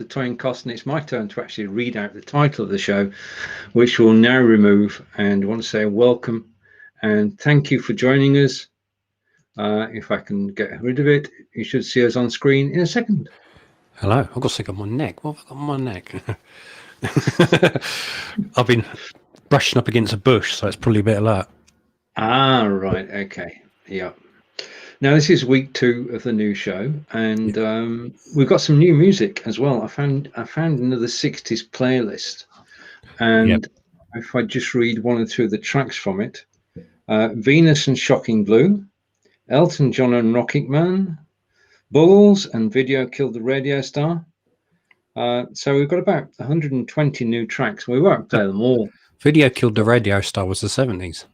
the towing cost, and it's my turn to actually read out the title of the show, which we'll now remove. And I want to say welcome and thank you for joining us. If I can get rid of it, you should see us on screen in a second. Hello, I've got something on my neck. What have I got on my neck? I've been brushing up against a bush, so it's probably a bit of that. Ah, right. Okay. Yeah. Now, this is week 2 of the new show, and we've got some new music as well. I found another 60s playlist, and if I just read one or two of the tracks from it, Venus and Shocking Blue, Elton John and Rocket Man, Bulls and Video Killed the Radio Star. So we've got about 120 new tracks. We won't play them all. Video Killed the Radio Star was the 70s.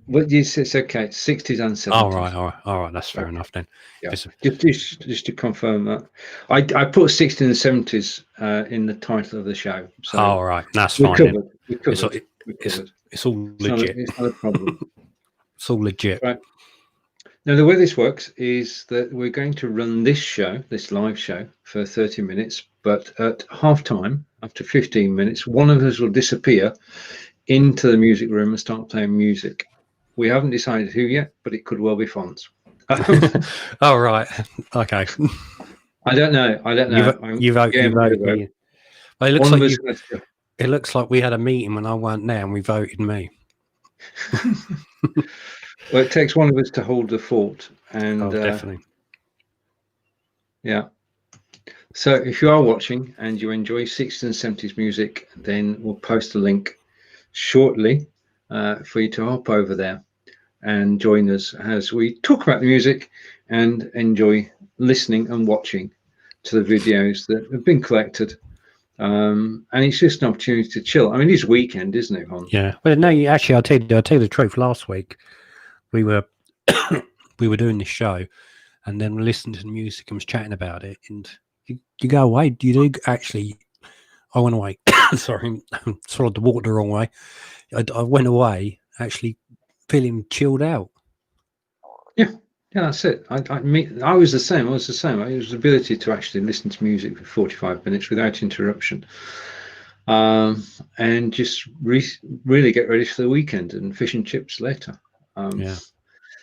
But yes, it's okay. 60s and 70s. All right. That's fair enough then. Yeah. Just to confirm that, I put 60s and 70s in the title of the show. So all right, that's fine. It's all legit. It's not a problem. It's all legit. Right. Now, the way this works is that we're going to run this show, this live show, for 30 minutes. But at halftime, after 15 minutes, one of us will disappear into the music room and start playing music. We haven't decided who yet, but it could well be Fonz. Oh, right. Okay. I don't know. You vote. Well, it looks like we had a meeting when I weren't there and we voted me. Well, it takes one of us to hold the fort. And definitely. Yeah. So if you are watching and you enjoy 60s and 70s music, then we'll post a link shortly for you to hop over there and join us as we talk about the music and enjoy listening and watching to the videos that have been collected. And it's just an opportunity to chill. I mean, it's weekend, isn't it, Hon? Yeah. Well, no, actually, I'll tell you the truth. Last week, we were doing this show, and then we listened to the music and was chatting about it. And you go away. You do actually. I went away. Sorry, swallowed the water the wrong way. I went away actually feeling chilled out. Yeah, that's it. I was the same. It was the ability to actually listen to music for 45 minutes without interruption, and just really get ready for the weekend and fish and chips later.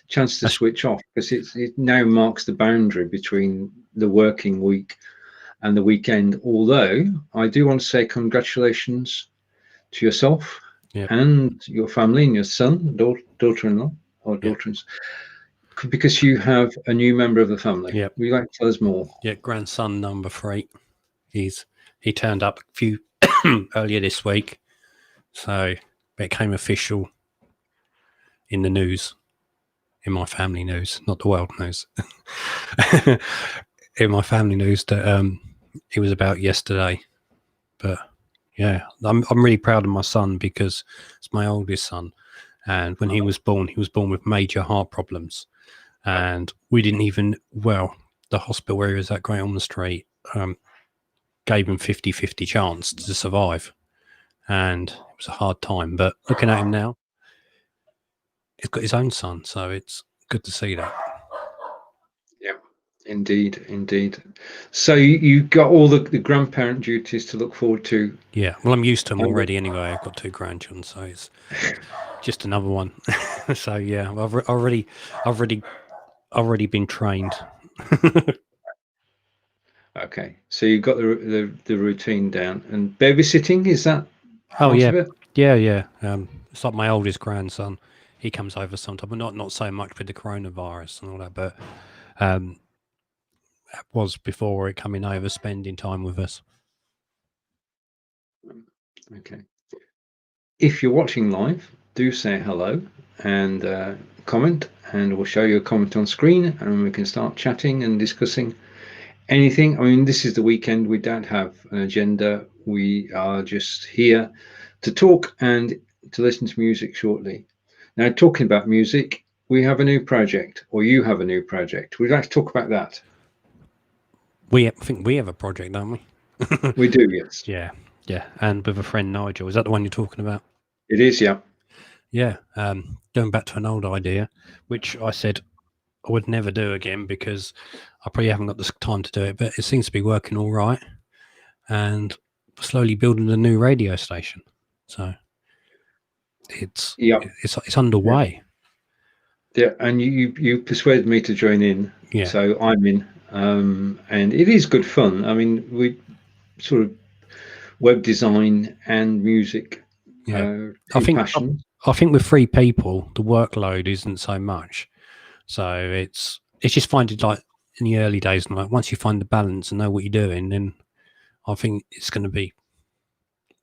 Chance to switch off, because it now marks the boundary between the working week and the weekend. Although I do want to say congratulations to yourself and your family and your son, daughter-in-law or daughter-in-law, because you have a new member of the family. Yeah. Would you like to tell us more? Yeah, grandson number 3. He turned up a few earlier this week, so it became official in the news, in my family news, not the world news. In my family news that it was about yesterday. But yeah, I'm really proud of my son because it's my oldest son, and when he was born with major heart problems, and we didn't even, the hospital where he was at, Great Ormond Street, gave him 50-50 chance to survive, and it was a hard time. But looking at him now, he's got his own son, so it's good to see that. Yeah, indeed. So you got all the grandparent duties to look forward to. Yeah, well, I'm used to them already anyway. I've got 2 grandchildren, so it's just another one. So yeah, I've already been trained. Okay, so you've got the routine down. And babysitting, is that? Oh yeah, yeah. It's like my oldest grandson. He comes over sometimes, but not so much with the coronavirus and all that. But that was before it coming over, spending time with us. Okay. If you're watching live, do say hello and comment, and we'll show you a comment on screen, and we can start chatting and discussing anything. I mean, this is the weekend. We don't have an agenda. We are just here to talk and to listen to music shortly. Now, talking about music, we have a new project, or you have a new project. We'd like to talk about that. I think we have a project, don't we? We do, yes. Yeah. And with a friend, Nigel. Is that the one you're talking about? It is, yeah. Yeah. Going back to an old idea, which I said I would never do again because I probably haven't got the time to do it, but it seems to be working all right. and slowly building a new radio station. So it's underway. Yeah, and you persuaded me to join in. Yeah. So I'm in, and it is good fun. I mean, we sort of web design and music. Yeah, I think with 3 people, the workload isn't so much. So it's just finding, like, in the early days, and like once you find the balance and know what you're doing, then I think it's going to be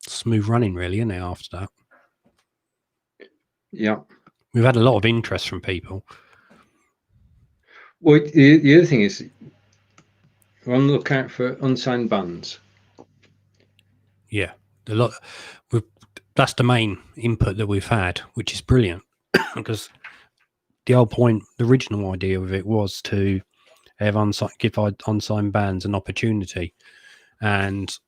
smooth running, really, isn't it? After that, yeah, we've had a lot of interest from people. Well, the other thing is, we're on the lookout for unsigned bands. Yeah, that's the main input that we've had, which is brilliant because the original idea of it was to have give unsigned bands an opportunity, and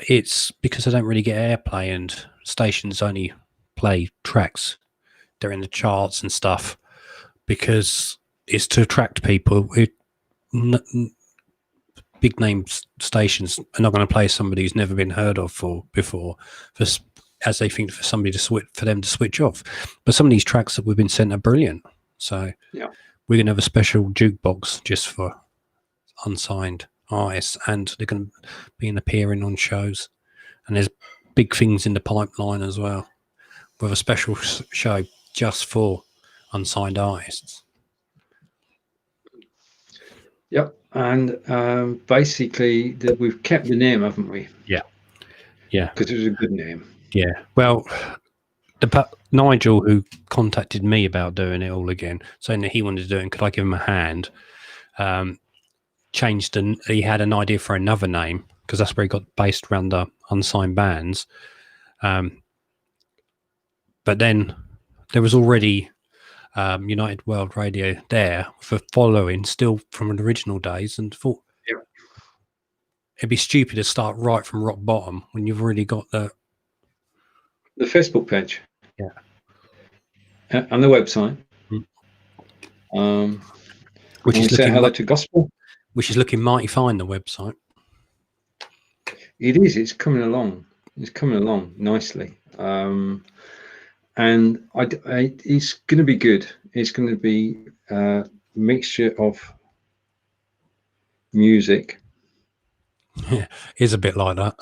it's because they don't really get airplay and stations only play tracks they're in the charts and stuff, because it's to attract people. Big name stations are not going to play somebody who's never been heard of before, as they think for somebody for them to switch off. But some of these tracks that we've been sent are brilliant, so we're going to have a special jukebox just for unsigned artists, and they're going to be appearing on shows. And there's big things in the pipeline as well, with a special show just for unsigned artists. Yep, and basically we've kept the name, haven't we? Yeah, because it was a good name. Yeah, well, Nigel, who contacted me about doing it all again, saying that he wanted to do it, and could I give him a hand? He had an idea for another name, because that's where he got based around the unsigned bands. But then there was already United World Radio there for following, still from the original days, and thought it'd be stupid to start right from rock bottom when you've already got the Facebook page, and the website. Which is say hello to Gospel, which is looking mighty fine. The website. It is. It's coming along. It's coming along nicely. And it's going to be good. It's going to be a mixture of music. Yeah, it's a bit like that.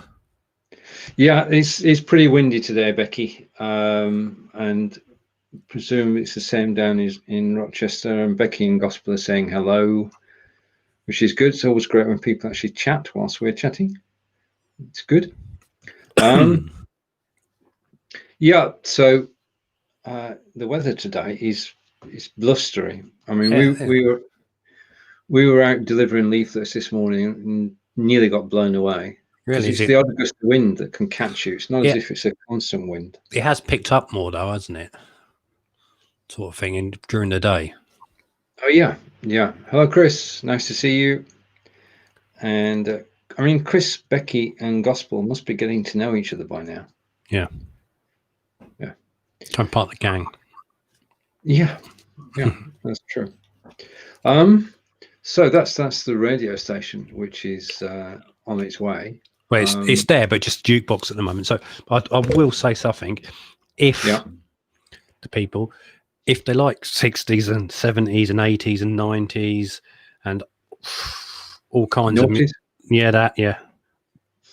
Yeah, it's pretty windy today, Becky, and presume it's the same down in Rochester. And Becky and Gospel are saying hello, which is good. It's always great when people actually chat whilst we're chatting. It's good. Yeah. So the weather today is blustery. I mean, we were out delivering leaflets this morning and nearly got blown away. Really, it's the odd gust of wind that can catch you. It's not as if it's a constant wind. It has picked up more, though, hasn't it? Sort of thing during the day. Oh yeah. Hello, Chris. Nice to see you. And I mean, Chris, Becky, and Gospel must be getting to know each other by now. Yeah. I'm part of the gang. Yeah, that's true. So that's the radio station, which is on its way. Well, it's there, but just jukebox at the moment. So I will say something. If the people, if they like 60s and 70s and 80s and 90s and all kinds of music,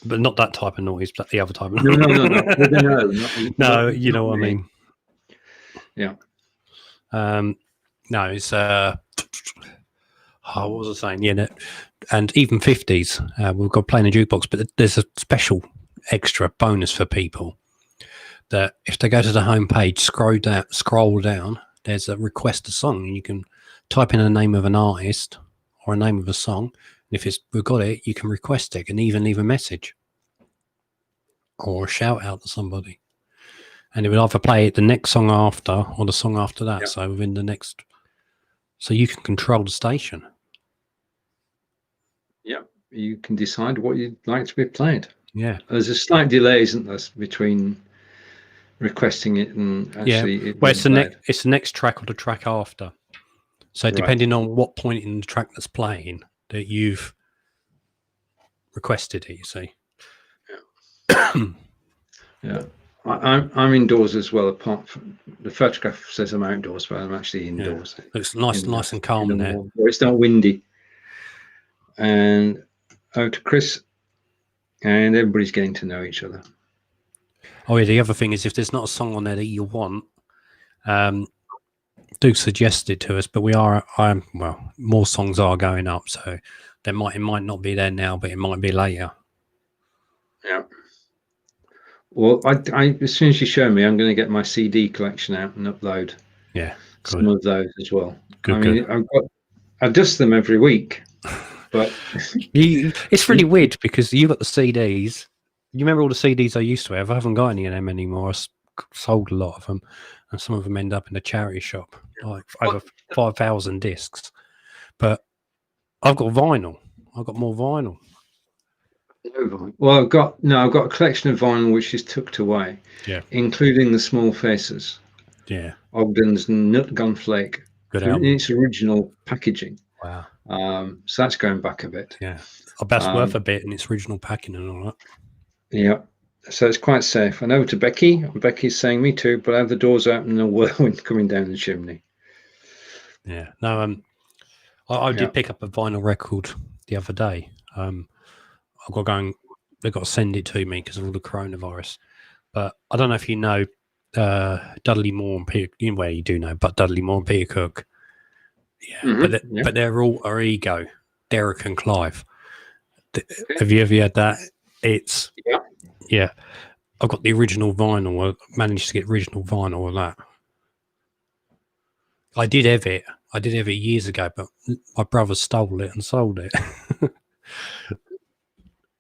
but not that type of noise, but the other type of noise. No, you know what I mean. Yeah. No, it's what was I saying? Yeah, and even 50s, we've got playing a jukebox, but there's a special extra bonus for people that if they go to the homepage, scroll down, there's a request a song, and you can type in a name of an artist or a name of a song. And if we've got it, you can request it and even leave a message or a shout out to somebody. And it would either play it the next song after or the song after that. Yeah. So within the next, so you can control the station. Yeah, you can decide what you'd like to be played. Yeah, there's a slight delay, isn't there, between requesting it and actually. Well, it's the next track or the track after. So depending on what point in the track that's playing that you've requested it. You see. Yeah. I'm indoors as well. Apart from the photograph says I'm outdoors, but I'm actually indoors. Yeah. Looks nice and calm in there. Where it's not windy. And over to Chris, and everybody's getting to know each other. Oh yeah, the other thing is if there's not a song on there that you want, do suggest it to us. But more songs are going up, so it might not be there now, but it might be later. Yeah. Well, I as soon as you show me, I'm going to get my CD collection out and upload. Yeah, some of those as well. Good. I dust them every week, but it's really weird because you got the CDs. You remember all the CDs I used to have? I haven't got any of them anymore. I sold a lot of them, and some of them end up in a charity shop, like over 5,000 discs. But I've got vinyl. I've got more vinyl. Well, I've got a collection of vinyl which is tucked away, including the Small Faces, Ogden's Nut Gun Flake, in its original packaging. Wow. So that's going back a bit. Yeah, that's worth a bit in its original packing and all that. Yeah, so it's quite safe. And over to Becky. Becky's saying me too, but I have the doors open and a whirlwind coming down the chimney. Yeah, no, I did pick up a vinyl record the other day. They've got to send it to me because of all the coronavirus. But I don't know if you know Dudley Moore and Peter. Well, you do know, but Dudley Moore and Peter Cook. Yeah, but they're all our ego, Derek and Clive. Have you ever had that? It's I've got the original vinyl. I managed to get original vinyl of that. I did have it years ago, but my brother stole it and sold it.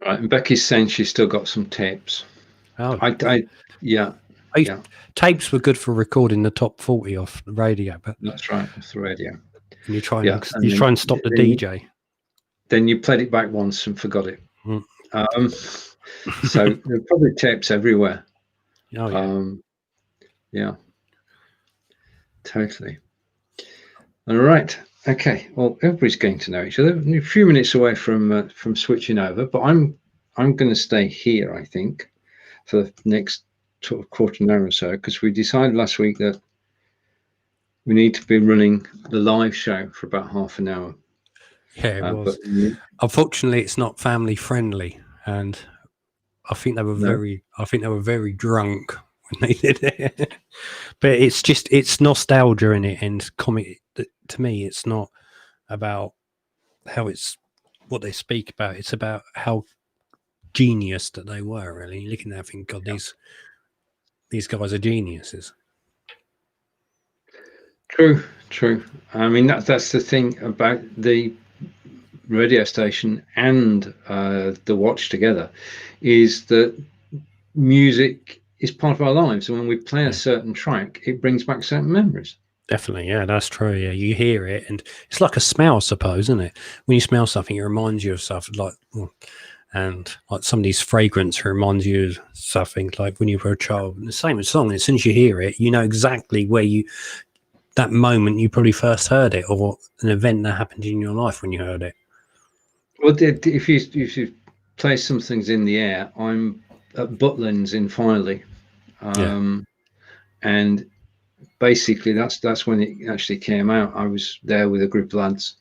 Right, and Becky's saying she's still got some tapes. Oh, tapes were good for recording the top 40 off the radio, but that's right, off the radio. And you try and stop the DJ. Then you played it back once and forgot it. So there are probably tapes everywhere. Oh yeah. Totally. All right. Okay. Well, everybody's getting to know each other. We're a few minutes away from switching over, but I'm going to stay here, I think, for the next sort of quarter of an hour or so, because we decided last week that we need to be running the live show for about half an hour. Yeah, it was. Unfortunately, it's not family friendly, and I think they were very drunk when they did it. But it's nostalgia in it, and comic. To me, it's not about what they speak about. It's about how genius that they were. Really, you're looking at that, think, God, these guys are geniuses. True. I mean, that's the thing about the radio station and the Watch together, is that music is part of our lives, and when we play a certain track, it brings back certain memories. Definitely, yeah, that's true. Yeah, you hear it, and it's like a smell, I suppose, isn't it? When you smell something, it reminds you of stuff, like somebody's fragrance reminds you of something, like when you were a child. And the same with song. As soon as you hear it, you know exactly where that moment you probably first heard it, or an event that happened in your life when you heard it. Well, if you play some things in the air, I'm at Butlins in Filey, and basically that's when it actually came out. I was there with a group of lads.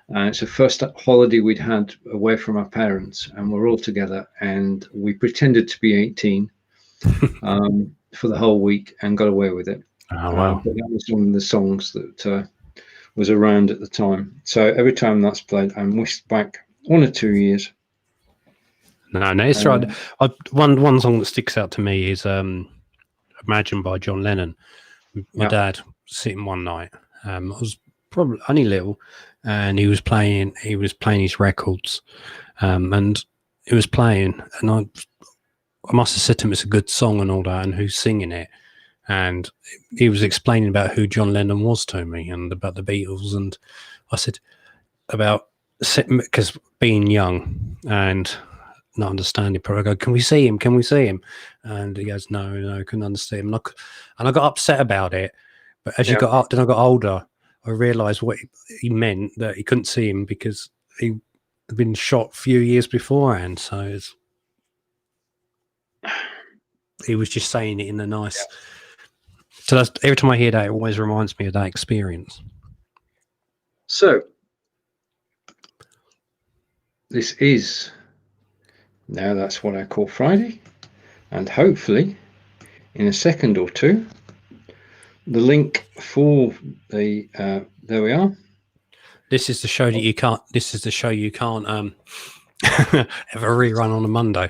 It's the first holiday we'd had away from our parents, and we're all together, and we pretended to be 18 for the whole week and got away with it. Oh, wow. But that was one of the songs that was around at the time. So every time that's played, I'm whisked back 1 or 2 years. No, it's right. One song that sticks out to me is Imagine by John Lennon. My dad sitting one night. I was probably only little, and he was playing his records, and he was playing, and I must have said to him it's a good song and all that, and who's singing it, and he was explaining about who John Lennon was to me and about the Beatles, and I said because being young and not understanding, I go, can we see him? And he goes, no, I couldn't understand him. And I got upset about it. But as I got older, I realised what he meant, that he couldn't see him because been shot a few years beforehand, so he was just saying it in a nice. Yeah. So every time I hear that, it always reminds me of that experience. So this is now, that's what I call Friday, and hopefully in a second or two, the link for the there we are. This is the show that you can't. This is the show you can't have a rerun on a Monday.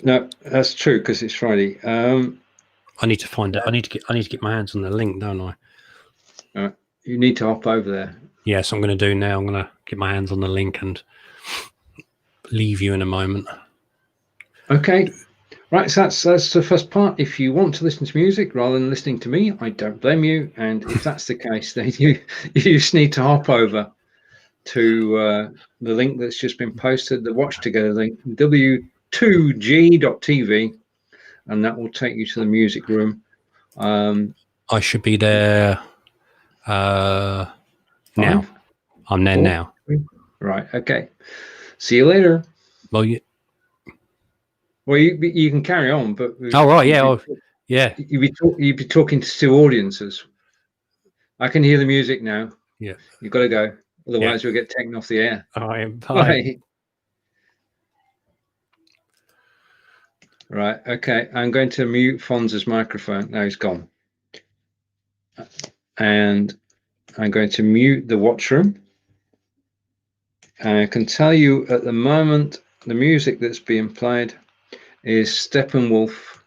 No, that's true because it's Friday. I need to find it. I need to get my hands on the link, don't I? You need to hop over there. Yes, I'm going to do now. I'm going to get my hands on the link and leave you in a moment. Okay. Right, so that's the first part. If you want to listen to music rather than listening to me, I don't blame you. And if that's the case, then you just need to hop over to the link that's just been posted, the Watch Together link, w2g.tv, and that will take you to the music room. I should be there now. I'm there now. Right, okay. See you later. Well, you can carry on, but yeah. You'd be talking to two audiences. I can hear the music now. Yeah, you've got to go, otherwise we'll get taken off the air. I am. Bye. Right. Okay. I'm going to mute Fonz's microphone. Now he's gone, and I'm going to mute the watch room. And I can tell you at the moment, the music that's being played is Steppenwolf,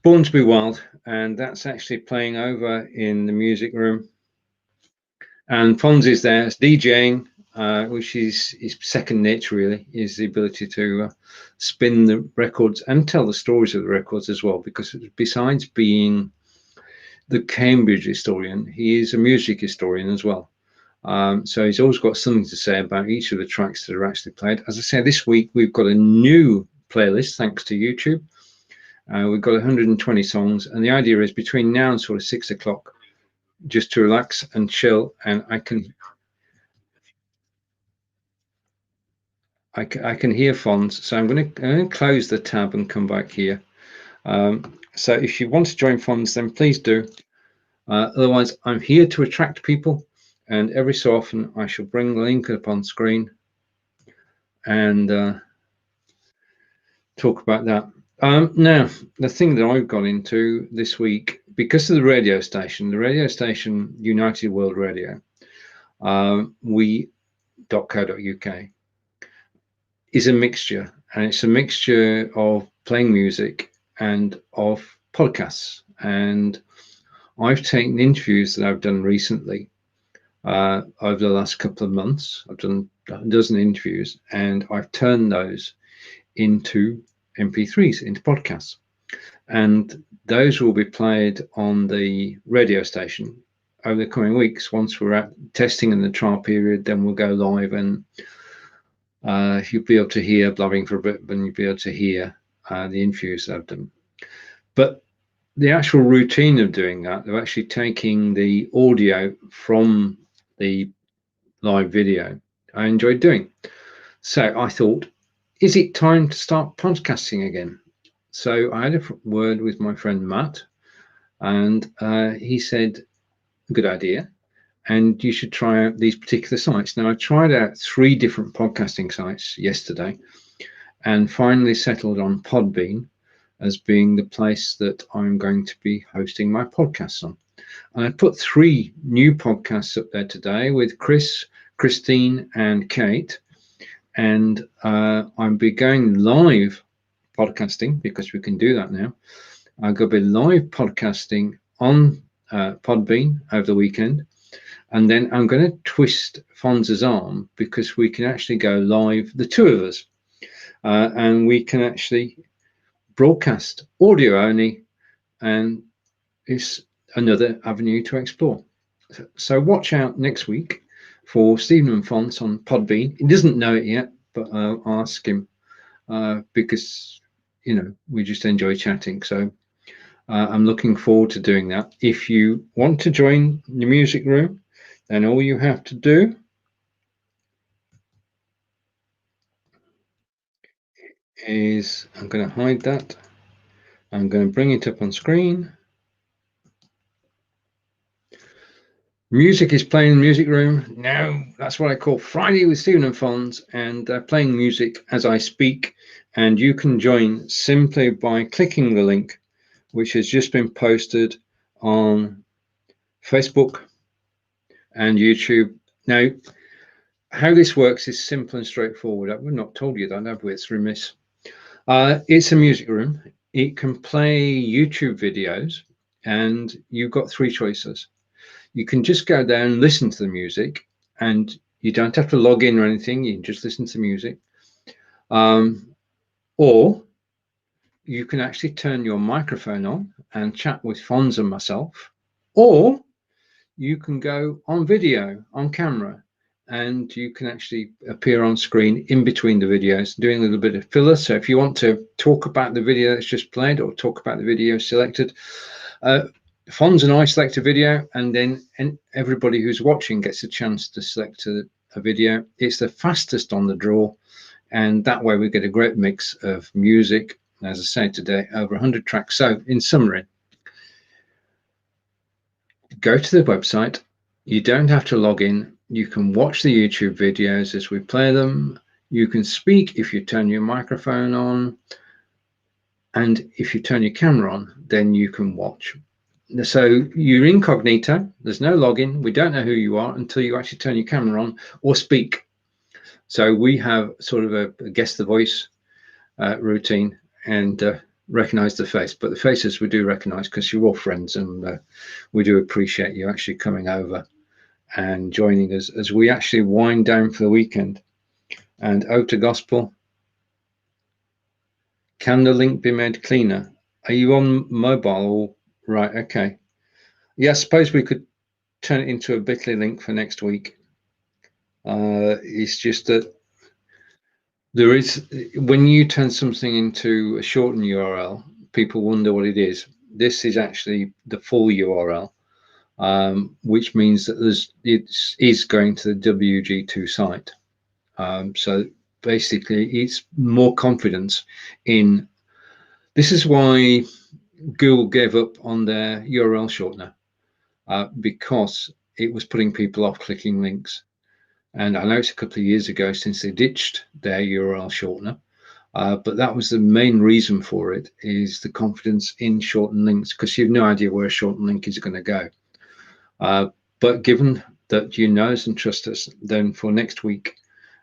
Born to be Wild, and that's actually playing over in the music room. And Fonz is there, it's DJing, which is second nature, really, is the ability to spin the records and tell the stories of the records as well, because besides being the Cambridge historian, he is a music historian as well. So he's always got something to say about each of the tracks that are actually played. As I say, this week we've got a new playlist thanks to YouTube. We've got 120 songs, and the idea is between now and sort of 6 o'clock, just to relax and chill, and I can hear Fonz. So I'm going to close the tab and come back here. So if you want to join Fonz, then please do. Otherwise, I'm here to attract people, and every so often I shall bring the link up on screen and talk about that. Now, the thing that I've got into this week, because of the radio station United World Radio, we.co.uk, is a mixture, and it's a mixture of playing music and of podcasts. And I've taken interviews that I've done recently over the last couple of months. I've done a dozen interviews, and I've turned those into MP3s, into podcasts, and those will be played on the radio station over the coming weeks. Once we're at testing in the trial period, then we'll go live, and you'll be able to hear blabbing for a bit, and you'll be able to hear the interviews that I've done. But the actual routine of doing that, of actually taking the audio from the live video, I enjoyed doing. So I thought, is it time to start podcasting again? So I had a word with my friend Matt, and he said, good idea, and you should try out these particular sites. Now, I tried out 3 different podcasting sites yesterday and finally settled on Podbean as being the place that I'm going to be hosting my podcasts on. And I put 3 new podcasts up there today with Chris, Christine, and Kate. And I'll be going live podcasting, because we can do that now. I'm going to be live podcasting on Podbean over the weekend. And then I'm going to twist Fonz's arm, because we can actually go live, the 2 of us, and we can actually broadcast audio only, and it's another avenue to explore. So watch out next week for Steven and Fonz on Podbean. He doesn't know it yet, but I'll ask him, because, you know, we just enjoy chatting. So I'm looking forward to doing that. If you want to join the music room, then all you have to do is, I'm going to hide that. I'm going to bring it up on screen. Music is playing in the music room. Now, that's what I call Friday with Steven and Fonz, and they're playing music as I speak. And you can join simply by clicking the link, which has just been posted on Facebook and YouTube. Now, how this works is simple and straightforward. I've not told you that, have we? It's remiss. It's a music room. It can play YouTube videos, and you've got three choices. You can just go there and listen to the music, and you don't have to log in or anything. You can just listen to music. Or you can actually turn your microphone on and chat with Fonz and myself. Or you can go on video, on camera, and you can actually appear on screen in between the videos, doing a little bit of filler. So if you want to talk about the video that's just played or talk about the video selected, Fonz and I select a video, and then everybody who's watching gets a chance to select a video. It's the fastest on the draw, and that way we get a great mix of music. As I say today, over 100 tracks. So in summary, go to the website. You don't have to log in. You can watch the YouTube videos as we play them. You can speak if you turn your microphone on. And if you turn your camera on, then you can watch. So you're incognito. There's no login. We don't know who you are until you actually turn your camera on or speak. So we have sort of a guess the voice routine and recognize the face. But the faces we do recognize because you're all friends, and we do appreciate you actually coming over and joining us as we actually wind down for the weekend. And out to gospel. Can the link be made cleaner? Are you on mobile? Right, okay. Yeah, I suppose we could turn it into a bit.ly link for next week. It's just that there is, when you turn something into a shortened URL, people wonder what it is. This is actually the full URL, which means that it is going to the WG2 site. So basically, it's more confidence in. This is why Google gave up on their URL shortener, because it was putting people off clicking links. And I know it's a couple of years ago since they ditched their URL shortener, but that was the main reason for it, is the confidence in shortened links, because you have no idea where a shortened link is going to go. But given that you know us and trust us, then for next week,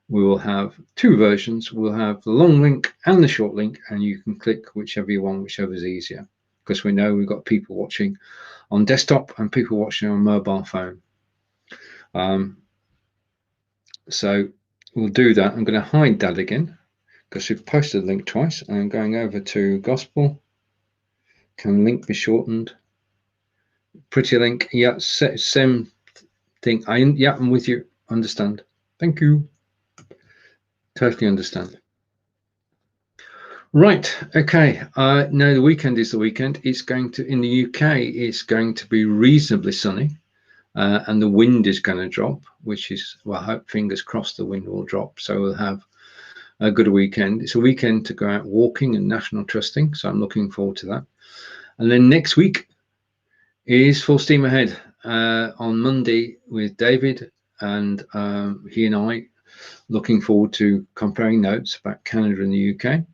we will have two versions. We'll have the long link and the short link, and you can click whichever you want, whichever is easier, because we know we've got people watching on desktop and people watching on mobile phone. So we'll do that. I'm going to hide that again because we've posted the link twice. I'm going over to gospel. Can link be shortened? Pretty link. Yeah, same thing. Yeah, I'm with you. Understand. Thank you. Totally understand. Right. Okay. Now the weekend is the weekend. It's going to, in the UK, it's going to be reasonably sunny. And the wind is going to drop, which is, well, I hope, fingers crossed, the wind will drop. So we'll have a good weekend. It's a weekend to go out walking and national trusting. So I'm looking forward to that. And then next week is full steam ahead on Monday with David, and he and I looking forward to comparing notes about Canada and the UK.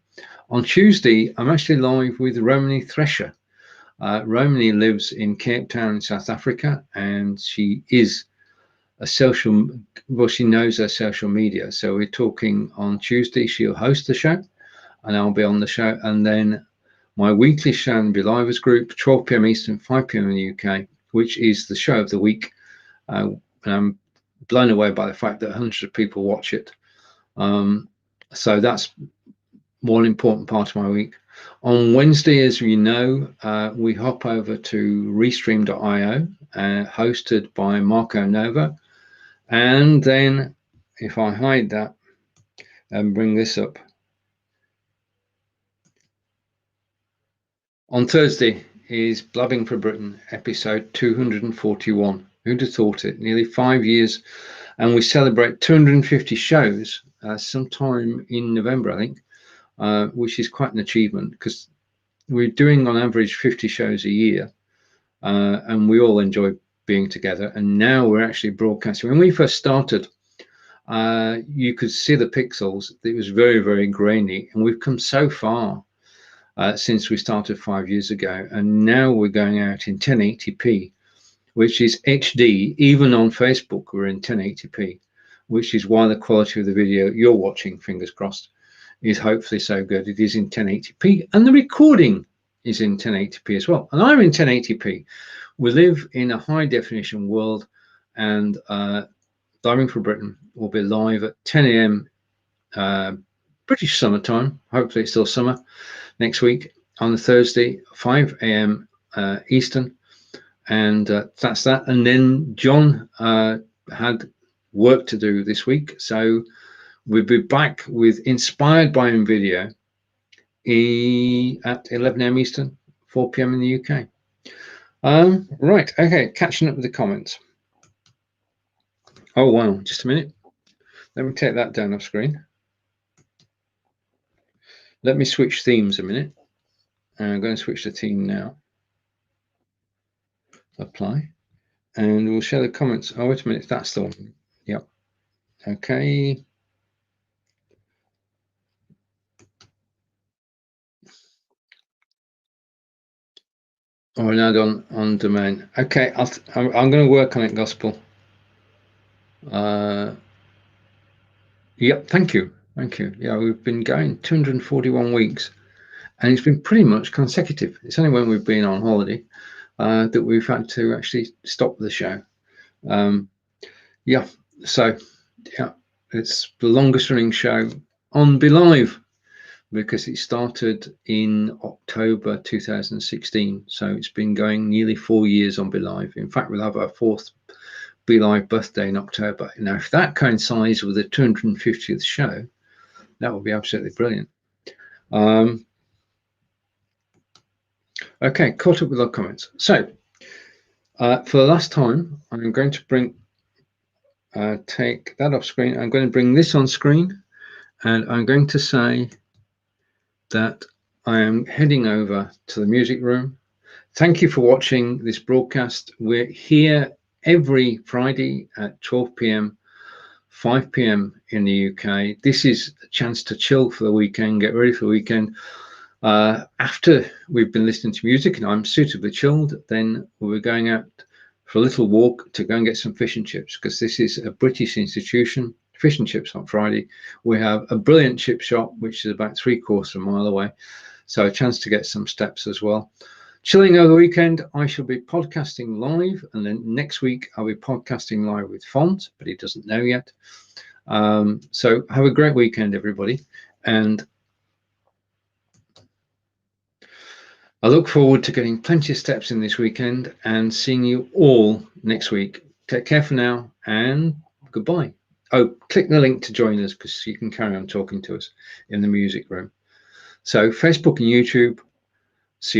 On Tuesday, I'm actually live with Romany Thresher. Romany lives in Cape Town in South Africa, and she is a she knows her social media. So we're talking on Tuesday. She'll host the show and I'll be on the show. And then my weekly show in BeLive group, 12 p.m. Eastern, 5 p.m. in the UK, which is the show of the week. And I'm blown away by the fact that hundreds of people watch it. So that's one important part of my week. On Wednesday, as you know, we hop over to restream.io, hosted by Marco Nova. And then if I hide that and bring this up, on Thursday is Blabbing for Britain, episode 241. Who'd have thought it? Nearly 5 years. And we celebrate 250 shows sometime in November, I think. which is quite an achievement because we're doing on average 50 shows a year, and we all enjoy being together. And now we're actually broadcasting. When we first started, you could see the pixels. It was very, very grainy, and we've come so far since we started 5 years ago, and now we're going out in 1080p, which is HD. Even on Facebook, we're in 1080p, which is why the quality of the video you're watching, fingers crossed, is hopefully so good. It is in 1080p, and the recording is in 1080p as well. And I'm in 1080p. We live in a high definition world, and Diving for Britain will be live at 10 a.m. British summertime. Hopefully it's still summer next week on the Thursday, 5 a.m. Eastern. And that's that. And then John had work to do this week, so we'll be back with Inspired by Him video at 11 a.m. Eastern, 4 p.m. in the UK. Right, okay, catching up with the comments. Oh wow, just a minute. Let me take that down off screen. Let me switch themes a minute. I'm going to switch the theme now. Apply. And we'll share the comments. Oh, wait a minute, that's the one. Yep. Okay. Or an add-on on domain. Okay, I'm going to work on it, Gospel. Yep, thank you. Thank you. Yeah, we've been going 241 weeks, and it's been pretty much consecutive. It's only when we've been on holiday that we've had to actually stop the show. Yeah, so yeah, it's the longest running show on BeLive because it started in October 2016. So it's been going nearly 4 years on BeLive. In fact, we'll have our 4th BeLive birthday in October. Now, if that coincides with the 250th show, that would be absolutely brilliant. Okay, caught up with our comments. So for the last time, I'm going to take that off screen. I'm going to bring this on screen, and I'm going to say that I am heading over to the music room. Thank you for watching this broadcast. We're here every Friday at 12 p.m, 5 p.m. in the UK. This is a chance to chill for the weekend, get ready for the weekend. After we've been listening to music and I'm suitably chilled, then we're going out for a little walk to go and get some fish and chips, because this is a British institution. Fish and chips on Friday. We have a brilliant chip shop, which is about 3/4 of a mile away. So a chance to get some steps as well. Chilling over the weekend, I shall be podcasting live, and then next week I'll be podcasting live with Fonz, but he doesn't know yet. So have a great weekend, everybody, and I look forward to getting plenty of steps in this weekend and seeing you all next week. Take care for now, and goodbye. Oh, click the link to join us, because you can carry on talking to us in the music room. So Facebook and YouTube,